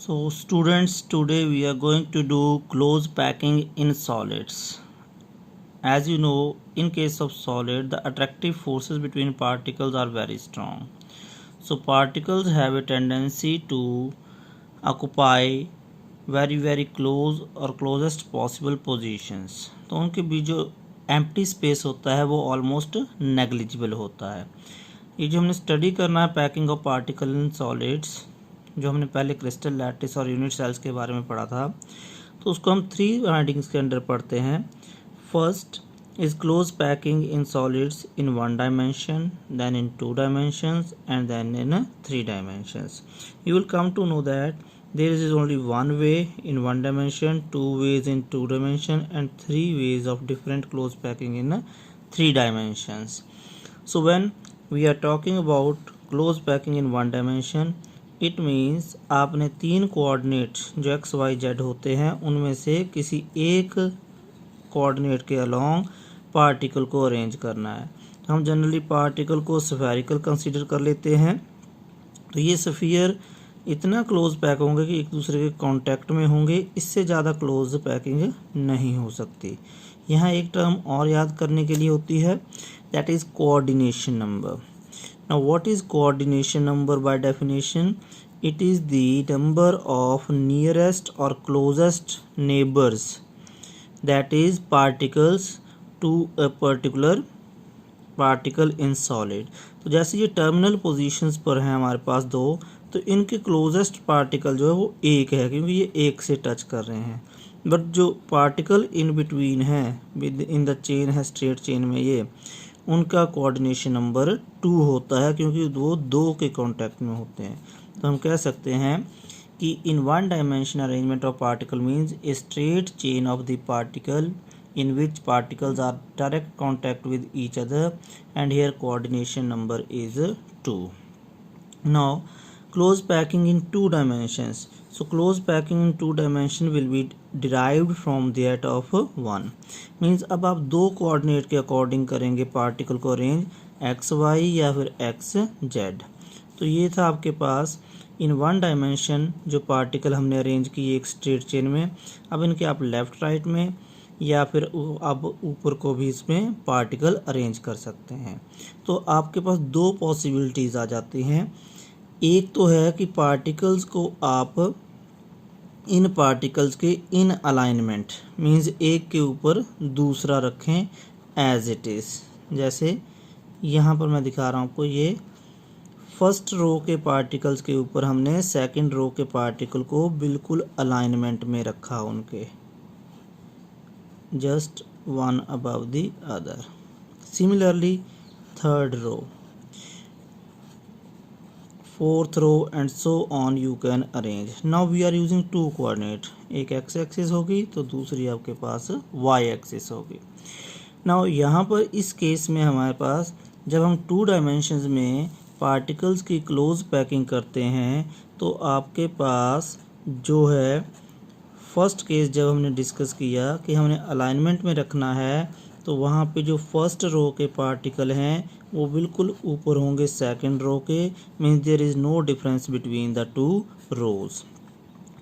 So students, today we are going to do close packing in solids. As you know, in case of solid, the attractive forces between particles are very strong. So particles have a tendency to occupy very close और closest possible positions. तो उनके बीच जो empty space होता है वो almost negligible होता है. ये जो हमने स्टडी करना है packing of particle in solids, जो हमने पहले क्रिस्टल लैटिस और यूनिट सेल्स के बारे में पढ़ा था, तो उसको हम 3 हेडिंग्स के अंडर पढ़ते हैं. First is close packing in solids in 1 dimension, then in 2 dimensions and then in 3 dimensions. You will come to know that there is only one way in 1 dimension, 2 ways in 2 dimension and 3 ways of different close packing in 3 dimensions. So when we are talking about close packing in 1 dimension, it means आपने 3 coordinates जो x y z होते हैं उनमें से किसी एक coordinate के along particle को अरेंज करना है. हम जनरली पार्टिकल को स्फेरिकल कंसीडर कर लेते हैं. तो ये स्फीयर इतना क्लोज पैक होंगे कि एक दूसरे के कांटेक्ट में होंगे, इससे ज़्यादा क्लोज पैकिंग नहीं हो सकती. यहाँ एक टर्म और याद करने के लिए होती है, that is coordination number. Now what is coordination number by definition? It is the number of nearest और closest neighbours, that is particles to a particular particle in solid. तो जैसे ये टर्मिनल पोजीशंस पर हैं हमारे पास दो, तो इनके क्लोजेस्ट पार्टिकल जो है वो एक है क्योंकि ये एक से टच कर रहे हैं. बट जो पार्टिकल इन बिटवीन है विद इन द चेन है, स्ट्रेट चेन में, ये उनका कोऑर्डिनेशन नंबर 2 होता है क्योंकि वो 2 के कांटेक्ट में होते हैं. तो हम कह सकते हैं कि इन 1 dimension arrangement of particle means a straight chain of the particle in which particles are direct contact with each other, and here coordination number is 2. Now close packing in 2 dimensions. So close packing in 2 dimension will be derived from that of 1. Means अब आप 2 coordinate के according करेंगे particle को arrange, x Y या फिर x Z. तो ये था आपके पास इन 1 डायमेंशन जो पार्टिकल हमने अरेंज किए एक स्ट्रेट चेन में. अब इनके आप लेफ्ट राइट में या फिर आप ऊपर को भी इसमें पार्टिकल अरेंज कर सकते हैं. तो आपके पास 2 पॉसिबिलिटीज़ आ जाती हैं. एक तो है कि पार्टिकल्स को आप इन पार्टिकल्स के इन अलाइनमेंट मींस एक के ऊपर दूसरा रखें एज इट इज़. जैसे यहाँ पर मैं दिखा रहा हूँ आपको, ये फर्स्ट रो के पार्टिकल्स के ऊपर हमने सेकंड रो के पार्टिकल को बिल्कुल अलाइनमेंट में रखा, उनके just one above the other. Similarly, third row, fourth row and so on you can arrange. Now we are using 2 coordinate, एक x एक्सिस होगी तो दूसरी आपके पास y एक्सिस होगी. Now यहाँ पर इस केस में हमारे पास जब हम 2 डायमेंशंस में पार्टिकल्स की क्लोज पैकिंग करते हैं तो आपके पास जो है फर्स्ट केस जब हमने डिस्कस किया कि हमने अलाइनमेंट में रखना है, तो वहाँ पे जो फर्स्ट रो के पार्टिकल हैं वो बिल्कुल ऊपर होंगे सेकंड रो के. Means there is no difference between the 2 rows.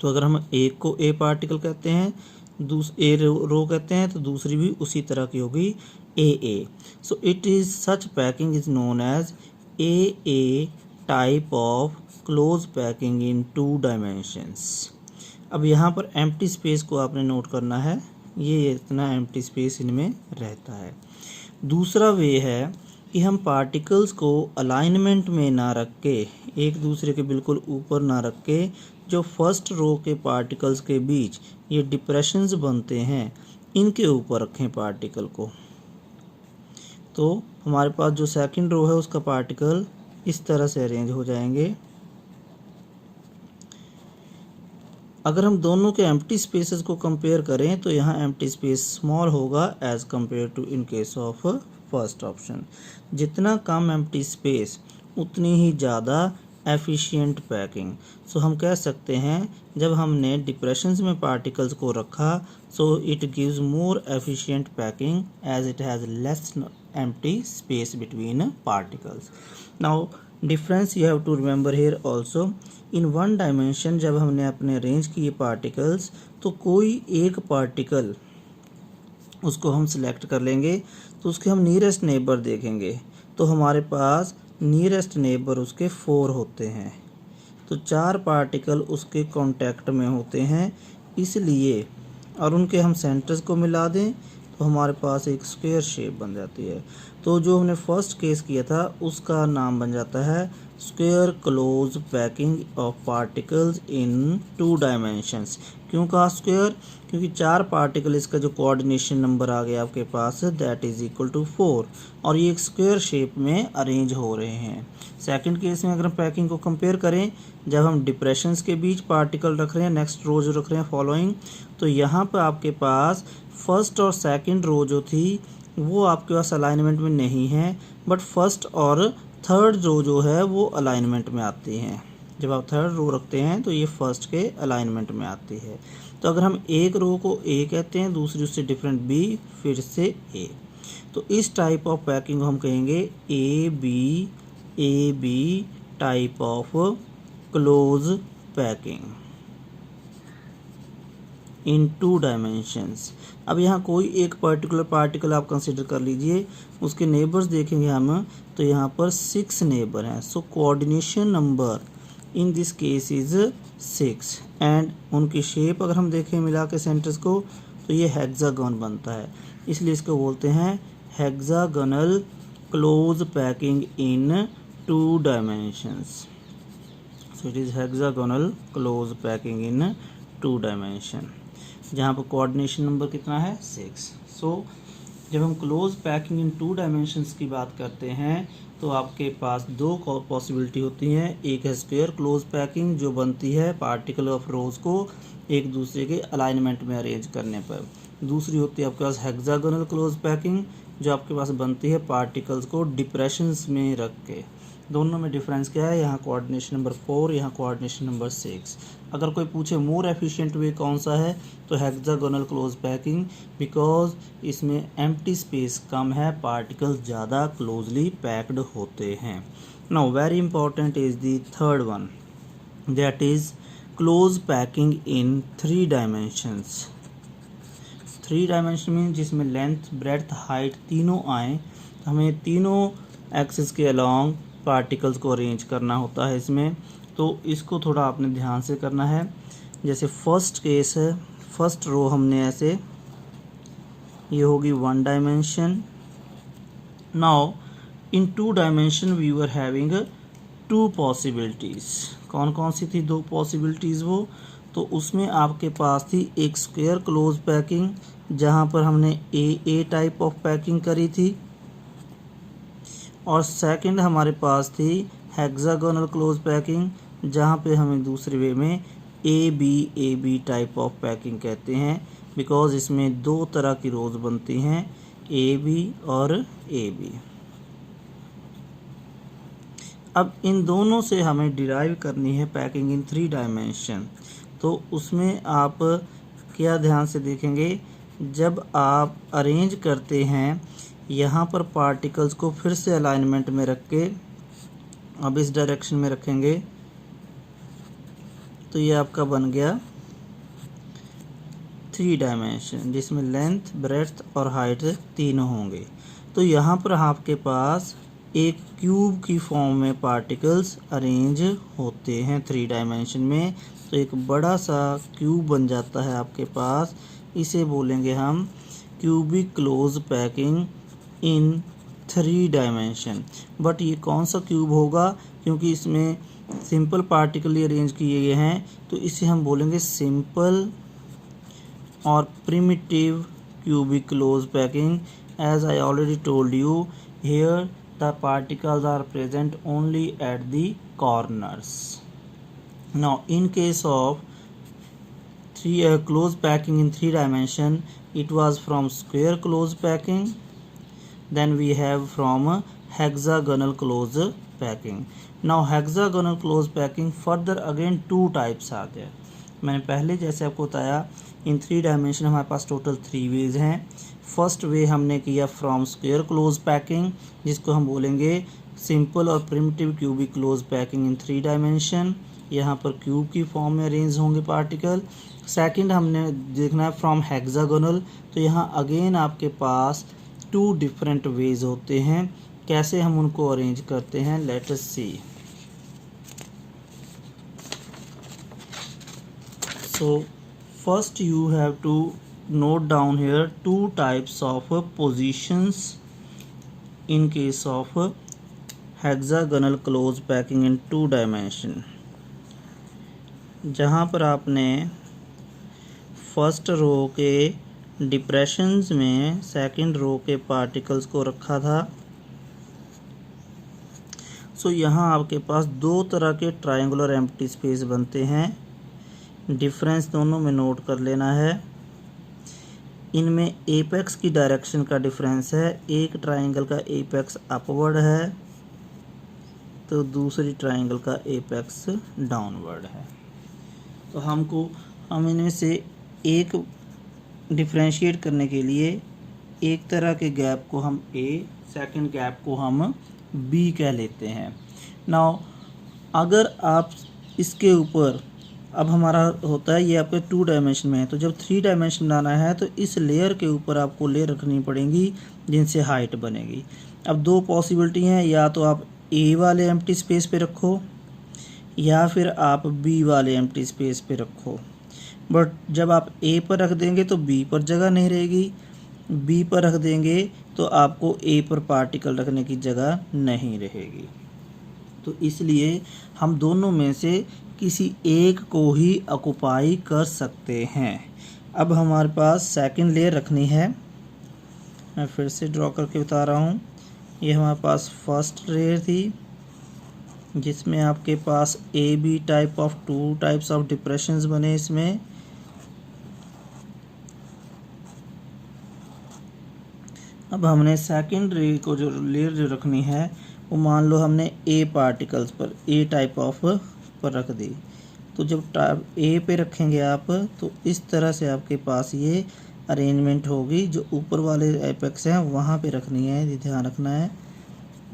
तो अगर हम एक को ए पार्टिकल कहते हैं, ए रो कहते हैं, तो दूसरी भी उसी तरह की होगी A. So it is such packing is known as a type of close packing in 2 dimensions. अब यहाँ पर एम्प्टी स्पेस को आपने नोट करना है, ये इतना एम्प्टी स्पेस इनमें रहता है. दूसरा वे है कि हम पार्टिकल्स को अलाइनमेंट में ना रख के, एक दूसरे के बिल्कुल ऊपर ना रख के, जो फर्स्ट रो के पार्टिकल्स के बीच ये डिप्रेशंस बनते हैं इनके ऊपर रखें पार्टिकल को. तो हमारे पास जो सेकंड रो है उसका पार्टिकल इस तरह से अरेंज हो जाएंगे. अगर हम दोनों के एम्प्टी स्पेसेस को कंपेयर करें तो यहाँ एम्प्टी स्पेस स्मॉल होगा as compare to in case of first option. जितना कम एम्प्टी स्पेस उतनी ही ज़्यादा एफिशिएंट पैकिंग. सो हम कह सकते हैं जब हमने डिप्रेशंस में पार्टिकल्स को रखा, so it gives more efficient packing as it has less empty space between particles. Now difference you have to remember here also, in one dimension जब हमने अपने अरेंज किए पार्टिकल्स तो कोई एक पार्टिकल उसको हम सिलेक्ट कर लेंगे तो उसके हम नियरेस्ट नेबर देखेंगे तो हमारे पास नियरेस्ट नेबर उसके 4 होते हैं, तो 4 पार्टिकल उसके कांटेक्ट में होते हैं, इसलिए और उनके हम सेंटर्स को मिला दें तो हमारे पास एक स्क्वायर शेप बन जाती है। तो जो हमने फर्स्ट केस किया था उसका नाम बन जाता है square close packing of particles in 2 dimensions. क्यों कहा स्क्वायर? क्योंकि 4 पार्टिकल, इसका जो कोऑर्डिनेशन नंबर आ गया आपके पास दैट इज इक्वल टू 4 और ये एक स्क्वायर शेप में अरेंज हो रहे हैं। सेकंड केस में अगर हम पैकिंग को कंपेयर करें, जब हम डिप्रेशंस के बीच पार्टिकल रख रहे हैं, नेक्स्ट रो जो रख रहे हैं फॉलोइंग, तो यहाँ पर आपके पास फर्स्ट और सेकंड रो जो थी वो आपके पास अलाइनमेंट में नहीं है, बट फर्स्ट और थर्ड रो जो है वो अलाइनमेंट में आती हैं। जब आप थर्ड रो रखते हैं तो ये फर्स्ट के अलाइनमेंट में आती है। तो अगर हम एक रो को ए कहते हैं, दूसरी उससे डिफरेंट बी, फिर से ए, तो इस टाइप ऑफ पैकिंग को हम कहेंगे A B type of close packing in 2 dimensions. अब यहाँ कोई एक पर्टिकुलर पार्टिकल आप कंसिडर कर लीजिए, उसके नेबर्स देखेंगे हम तो यहाँ पर 6 नेबर हैं, so coordination number in this case is 6 and उनकी शेप अगर हम देखें मिला के सेंटर्स को तो ये हेक्सागन बनता है, इसलिए इसको बोलते हैं hexagonal close packing in 2 dimensions. So it is hexagonal close packing in 2 dimension, जहाँ पर कोऑर्डिनेशन नंबर कितना है 6। सो जब हम क्लोज पैकिंग इन 2 डायमेंशंस की बात करते हैं तो आपके पास 2 पॉसिबिलिटी होती हैं। एक है स्क्वायर क्लोज पैकिंग जो बनती है पार्टिकल ऑफ रोज को एक दूसरे के अलाइनमेंट में अरेंज करने पर, दूसरी होती है आपके पास हेक्सागोनल क्लोज पैकिंग जो आपके पास बनती है पार्टिकल्स को डिप्रेशंस में रख के। दोनों में डिफरेंस क्या है? यहाँ कोऑर्डिनेशन नंबर 4, यहाँ कोऑर्डिनेशन नंबर 6। अगर कोई पूछे मोर एफिशिएंट वे कौन सा है तो हेक्सागोनल क्लोज पैकिंग, बिकॉज इसमें एम्प्टी स्पेस कम है, पार्टिकल्स ज़्यादा क्लोजली पैक्ड होते हैं। Now very important is the third one, that is close packing in 3 dimensions. 3 dimension में जिसमें लेंथ ब्रेड्थ हाइट तीनों आए, तो हमें तीनों एक्सिस के अलोंग पार्टिकल्स को अरेंज करना होता है इसमें, तो इसको थोड़ा आपने ध्यान से करना है। जैसे फर्स्ट केस है, फर्स्ट रो हमने ऐसे, ये होगी 1 dimension. Now in 2 dimension we were having 2 possibilities. कौन कौन सी थी 2 पॉसिबिलिटीज़ वो? तो उसमें आपके पास थी एक स्क्वायर क्लोज पैकिंग जहाँ पर हमने ए टाइप ऑफ पैकिंग करी थी, और सेकंड हमारे पास थी हेक्सागोनल क्लोज पैकिंग जहाँ पे हमें दूसरे वे में A B type of packing कहते हैं, बिकॉज इसमें 2 तरह की रोज बनती हैं, ए बी और ए बी। अब इन दोनों से हमें डिराइव करनी है पैकिंग इन 3 डायमेंशन, तो उसमें आप क्या ध्यान से देखेंगे, जब आप अरेंज करते हैं यहाँ पर पार्टिकल्स को फिर से अलाइनमेंट में रख के अब इस डायरेक्शन में रखेंगे तो ये आपका बन गया 3 डायमेंशन जिसमें लेंथ ब्रेड्थ और हाइट तीनों होंगे। तो यहाँ पर आपके पास एक क्यूब की फॉर्म में पार्टिकल्स अरेंज होते हैं 3 डायमेंशन में, तो एक बड़ा सा क्यूब बन जाता है आपके पास, इसे बोलेंगे हम cubic close packing in 3 dimension. But ये कौन सा क्यूब होगा, क्योंकि इसमें सिंपल पार्टिकल अरेंज किए गए हैं, तो इसे हम बोलेंगे सिंपल और primitive cubic close packing. As I already told you, here the particles are present only at the corners. Now in case of close packing in 3 dimension, it was from square close packing, then we have from hexagonal close packing. Now hexagonal close packing further again 2 types are there. मैंने पहले जैसे आपको बताया इन 3 dimension हमारे पास total 3 veg हैं। First way हमने किया from square close packing जिसको हम बोलेंगे सिंपल और primitive cubic close packing in 3 dimension, यहाँ पर क्यूब की फॉर्म में अरेंज होंगे पार्टिकल। सेकंड हमने देखना है फ्रॉम हेक्सागोनल, तो यहाँ अगेन आपके पास 2 डिफरेंट वेज होते हैं, कैसे हम उनको अरेंज करते हैं, let us see. So first you have to note down here 2 types of positions in case of hexagonal close packing in 2 dimension। जहाँ पर आपने फर्स्ट रो के डिप्रेशंस में सेकंड रो के पार्टिकल्स को रखा था, सो यहाँ आपके पास 2 तरह के ट्रायंगुलर एम्प्टी स्पेस बनते हैं। डिफरेंस दोनों में नोट कर लेना है। इनमें एपेक्स की डायरेक्शन का डिफरेंस है, एक ट्रायंगल का एपेक्स अपवर्ड है तो दूसरी ट्रायंगल का एपेक्स डाउनवर्ड है। तो हम इनमें से एक डिफरेंशिएट करने के लिए एक तरह के गैप को हम ए, सेकंड गैप को हम बी कह लेते हैं। नाउ अगर आप इसके ऊपर, अब हमारा होता है ये आपके 2 डायमेंशन में है, तो जब 3 डायमेंशन बनाना है तो इस लेयर के ऊपर आपको लेयर रखनी पड़ेगी जिनसे हाइट बनेगी। अब 2 पॉसिबिलिटी हैं, या तो आप ए वाले एम्प्टी स्पेस पे रखो या फिर आप बी वाले एम्प्टी स्पेस पे रखो। बट जब आप ए पर रख देंगे तो बी पर जगह नहीं रहेगी, बी पर रख देंगे तो आपको ए पर पार्टिकल रखने की जगह नहीं रहेगी। तो इसलिए हम दोनों में से किसी एक को ही ऑक्युपाई कर सकते हैं। अब हमारे पास सेकंड लेयर रखनी है, मैं फिर से ड्रॉ करके बता रहा हूँ। ये हमारे पास फर्स्ट लेयर थी जिसमें आपके पास A B type of 2 types of depressions बने। इसमें अब हमने सेकंड लेयर को जो रखनी है वो मान लो हमने ए पार्टिकल्स पर, ए टाइप ऑफ पर रख दी। तो जब ए पे रखेंगे आप तो इस तरह से आपके पास ये अरेंजमेंट होगी। जो ऊपर वाले एपेक्स हैं वहाँ पे रखनी है, ये ध्यान रखना है।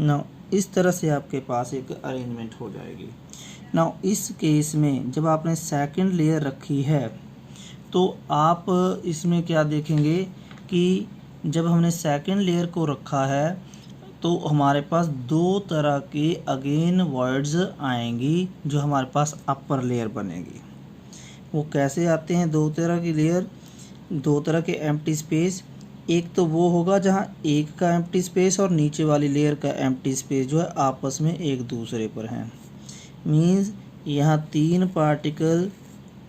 नाउ इस तरह से आपके पास एक अरेंजमेंट हो जाएगी। नाउ इस केस में जब आपने सेकंड लेयर रखी है तो आप इसमें क्या देखेंगे कि जब हमने सेकंड लेयर को रखा है तो हमारे पास 2 तरह के अगेन वर्ड्स आएंगी जो हमारे पास अपर लेयर बनेगी। वो कैसे आते हैं 2 तरह की लेयर, 2 तरह के एम्प्टी स्पेस। एक तो वो होगा जहाँ एक का एम्प्टी स्पेस और नीचे वाली लेयर का एम्प्टी स्पेस जो है आपस में एक दूसरे पर हैं। मीन्स यहाँ 3 पार्टिकल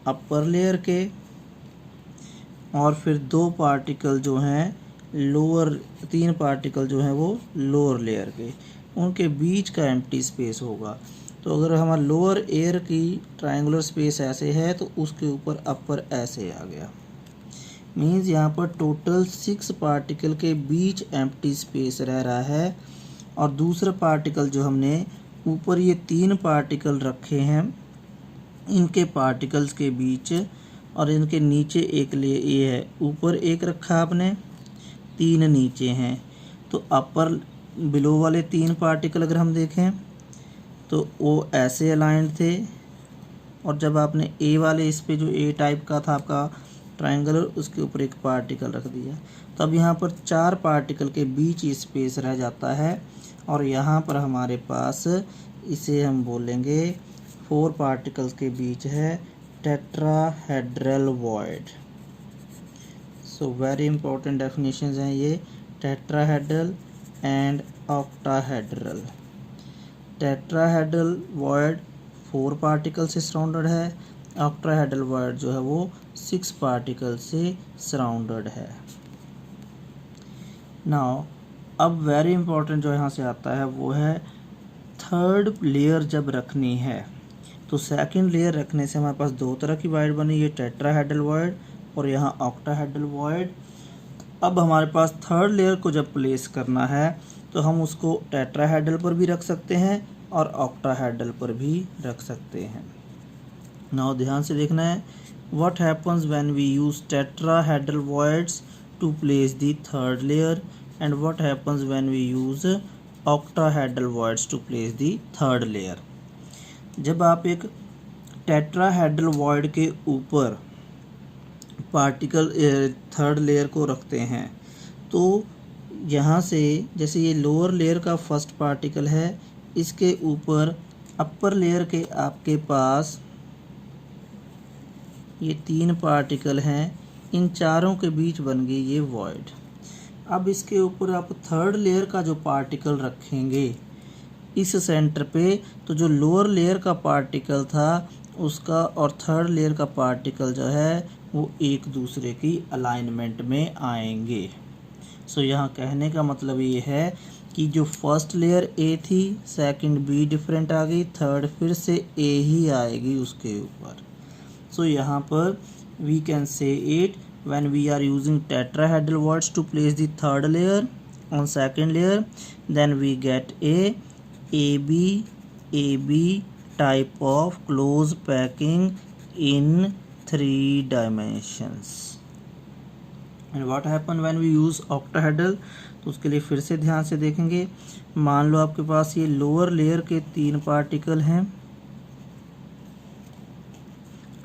अपर लेयर के और फिर 2 पार्टिकल जो हैं लोअर, 3 पार्टिकल जो हैं वो लोअर लेयर के, उनके बीच का एम्प्टी स्पेस होगा। तो अगर हमारा लोअर एयर की ट्रायंगुलर स्पेस ऐसे है तो उसके ऊपर अपर ऐसे आ गया। मीन्स यहाँ पर टोटल 6 पार्टिकल के बीच एम्प्टी स्पेस रह रहा है। और दूसरा पार्टिकल जो हमने ऊपर ये 3 पार्टिकल रखे हैं, इनके पार्टिकल्स के बीच और इनके नीचे एक ये है, ऊपर एक रखा आपने, 3 नीचे हैं। तो अपर बिलो वाले 3 पार्टिकल अगर हम देखें तो वो ऐसे अलाइंड थे, और जब आपने ए वाले इस पे जो ए टाइप का था आपका ट्रायंगल, उसके ऊपर एक पार्टिकल रख दिया। तो अब यहाँ पर 4 पार्टिकल के बीच स्पेस रह जाता है, और यहाँ पर हमारे पास इसे हम बोलेंगे 4 पार्टिकल्स के बीच है tetrahedral void. So very important definitions हैं ये, tetrahedral and octahedral. Tetrahedral void 4 particle से सराउंडेड है, ऑक्टाहेड्रल वॉइड जो है वो 6 पार्टिकल से सराउंडेड है। नाउ अब वेरी इंपॉर्टेंट जो यहाँ से आता है वो है थर्ड लेयर जब रखनी है। तो सेकंड लेयर रखने से हमारे पास 2 तरह की वॉइड बनी, ये टेट्राहेड्रल वॉइड और यहाँ ऑक्टाहेड्रल वॉइड। अब हमारे पास थर्ड लेयर को जब प्लेस करना है तो हम उसको टेट्राहेड्रल पर भी रख सकते हैं और ऑक्टाहेड्रल पर भी रख सकते हैं। नाउ ध्यान से देखना है, what happens when we use tetrahedral voids to place the third layer and what happens when we use octahedral voids to place the third layer. जब आप एक टेट्राहेड्रल वॉइड के ऊपर पार्टिकल थर्ड लेयर को रखते हैं तो यहाँ से जैसे ये लोअर लेयर का फर्स्ट पार्टिकल है, इसके ऊपर अपर लेयर के आपके पास ये 3 पार्टिकल हैं, इन चारों के बीच बन गई ये वॉइड। अब इसके ऊपर आप थर्ड लेयर का जो पार्टिकल रखेंगे इस सेंटर पे, तो जो लोअर लेयर का पार्टिकल था उसका और थर्ड लेयर का पार्टिकल जो है वो एक दूसरे की अलाइनमेंट में आएंगे। सो यहाँ कहने का मतलब ये है कि जो फर्स्ट लेयर ए थी, सेकंड बी डिफरेंट आ गई, थर्ड फिर से ए ही आएगी उसके ऊपर। सो यहाँ पर we can say it when we are using tetrahedral voids to place the third layer on second layer, then we get a AB type of close packing in 3 dimensions. And what happen when we use octahedral? तो उसके लिए फिर से ध्यान से देखेंगे। मान लो आपके पास ये लोअर लेयर के 3 पार्टिकल हैं,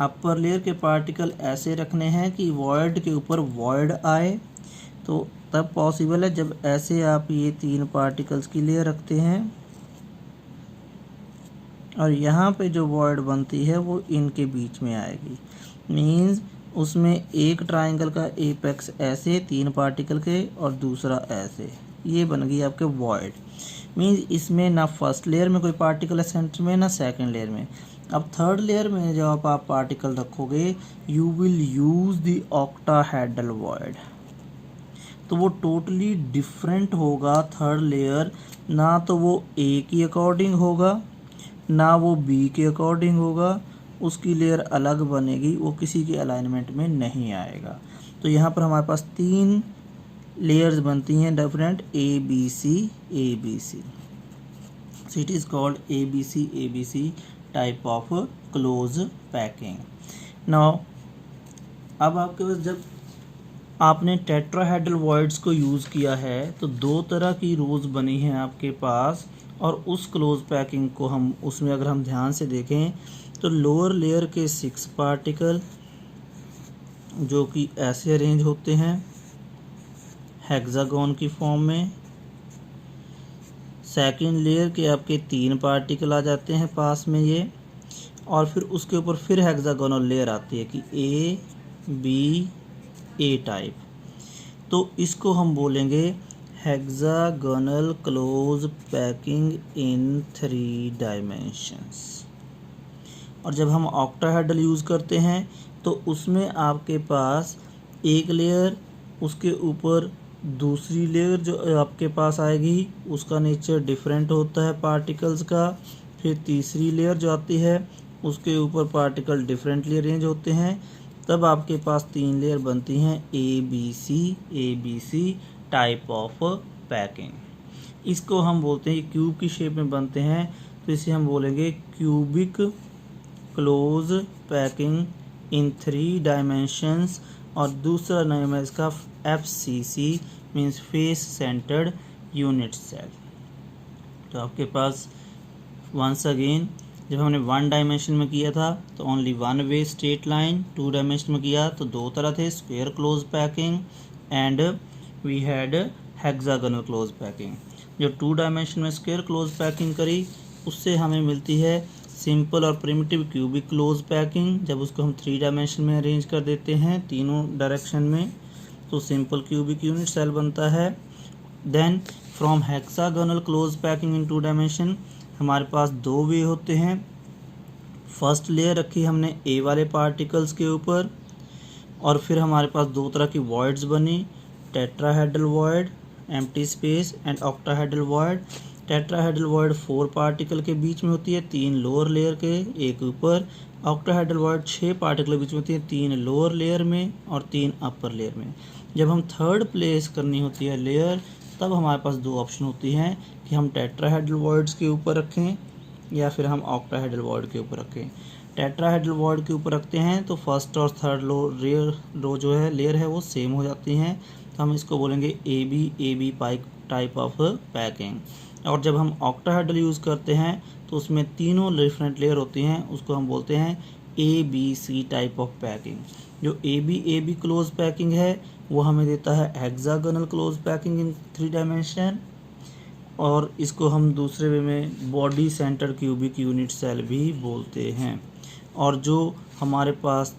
अपर लेयर के पार्टिकल ऐसे रखने हैं कि वॉइड के ऊपर वॉइड आए, तो तब पॉसिबल है जब ऐसे आप ये 3 पार्टिकल्स की लेयर रखते हैं और यहाँ पे जो वॉइड बनती है वो इनके बीच में आएगी। मींस उसमें एक ट्राइंगल का एपेक्स ऐसे 3 पार्टिकल के और दूसरा ऐसे, ये बन गई आपके वॉइड। मींस इसमें ना फर्स्ट लेयर में कोई पार्टिकल है सेंटर में, ना सेकंड लेयर में। अब थर्ड लेयर में जब आप पार्टिकल रखोगे you will use the octahedral void, तो वो टोटली डिफरेंट होगा थर्ड लेयर। ना तो वो ए की अकॉर्डिंग होगा, ना वो बी के अकॉर्डिंग होगा, उसकी लेयर अलग बनेगी, वो किसी के अलाइनमेंट में नहीं आएगा। तो यहाँ पर हमारे पास 3 लेयर्स बनती हैं different, A B C. So it is called A B C type of close packing. Now अब आपके पास जब आपने टेट्राहेड्रल वॉइड्स को यूज़ किया है तो 2 तरह की रोज बनी हैं आपके पास, और उस क्लोज पैकिंग को हम उसमें अगर हम ध्यान से देखें तो लोअर लेयर के 6 पार्टिकल जो कि ऐसे अरेंज होते हैं हेक्सागोन की फॉर्म में, सेकंड लेयर के आपके 3 पार्टिकल आ जाते हैं पास में ये, और फिर उसके ऊपर फिर हेक्सागोनल लेयर आती है कि ए बी ए टाइप। तो इसको हम बोलेंगे hexagonal close packing in 3 dimensions. और जब हम ऑक्टाहेड्रल यूज़ करते हैं तो उसमें आपके पास एक लेयर, उसके ऊपर दूसरी लेयर जो आपके पास आएगी उसका नेचर डिफरेंट होता है पार्टिकल्स का, फिर तीसरी लेयर जो आती है उसके ऊपर पार्टिकल डिफरेंटली अरेंज होते हैं, तब आपके पास 3 लेयर बनती हैं A B C type of packing. इसको हम बोलते हैं क्यूब की शेप में बनते हैं, तो इसे हम बोलेंगे cubic close packing in 3 dimensions. और दूसरा नाम है इसका FCC means face centred unit cell. तो आपके पास वंस अगेन जब हमने 1 डायमेंशन में किया था तो only 1 way straight line, 2 dimension में किया तो 2 तरह थे, square close packing and we had hexagonal close packing. जो 2 डायमेंशन में स्क्वायर क्लोज पैकिंग करी उससे हमें मिलती है सिंपल और प्रिमिटिव क्यूबिक क्लोज पैकिंग। जब उसको हम 3 डायमेंशन में अरेंज कर देते हैं तीनों डायरेक्शन में तो सिंपल क्यूबिक यूनिट सेल बनता है। Then from hexagonal close packing in 2 dimension हमारे पास 2 वे होते हैं। फर्स्ट लेयर रखी हमने ए वाले पार्टिकल्स के ऊपर, और फिर हमारे पास 2 तरह की वॉइड्स बनी, tetrahedral void empty space and octahedral void. Tetrahedral void 4 particle के बीच में होती है, 3 लोअर लेयर के एक ऊपर। ऑक्टाहेड्रल वॉइड 6 पार्टिकल के बीच में होती है, 3 लोअर लेयर में और 3 अपर लेयर में। जब हम थर्ड प्लेस करनी होती है लेयर तब हमारे पास 2 ऑप्शन होती हैं कि हम टेट्राहेड्रल वॉइड्स के ऊपर रखें या फिर हम ऑक्टाहेड्रल वॉइड के ऊपर रखें। टेट्राहेड्रल वॉइड के ऊपर रखते हैं तो फर्स्ट और थर्ड रो जो है लेयर है वो सेम हो जाती हैं, तो हम इसको बोलेंगे A B type of packing. और जब हम ऑक्टाहेड्रल यूज़ करते हैं तो उसमें तीनों डिफरेंट लेयर होती हैं, उसको हम बोलते हैं ABC टाइप ऑफ पैकिंग। जो AB क्लोज पैकिंग है वो हमें देता है hexagonal close packing in 3 dimension, और इसको हम दूसरे वे में body centre cubic unit cell भी बोलते हैं। और जो हमारे पास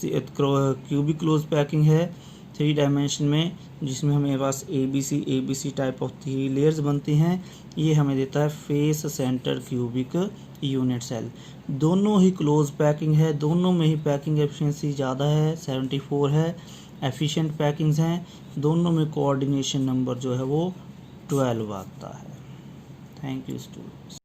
क्यूबिक क्लोज पैकिंग है 3 डायमेंशन में, जिसमें हमें पास ABC टाइप ऑफ 3 लेयर्स बनती हैं, ये हमें देता है face centre cubic unit cell. दोनों ही क्लोज पैकिंग है, दोनों में ही पैकिंग एफिशिएंसी ज़्यादा है, 74 है, एफिशिएंट पैकिंग्स हैं, दोनों में कोऑर्डिनेशन नंबर जो है वो 12 आता है। Thank you students.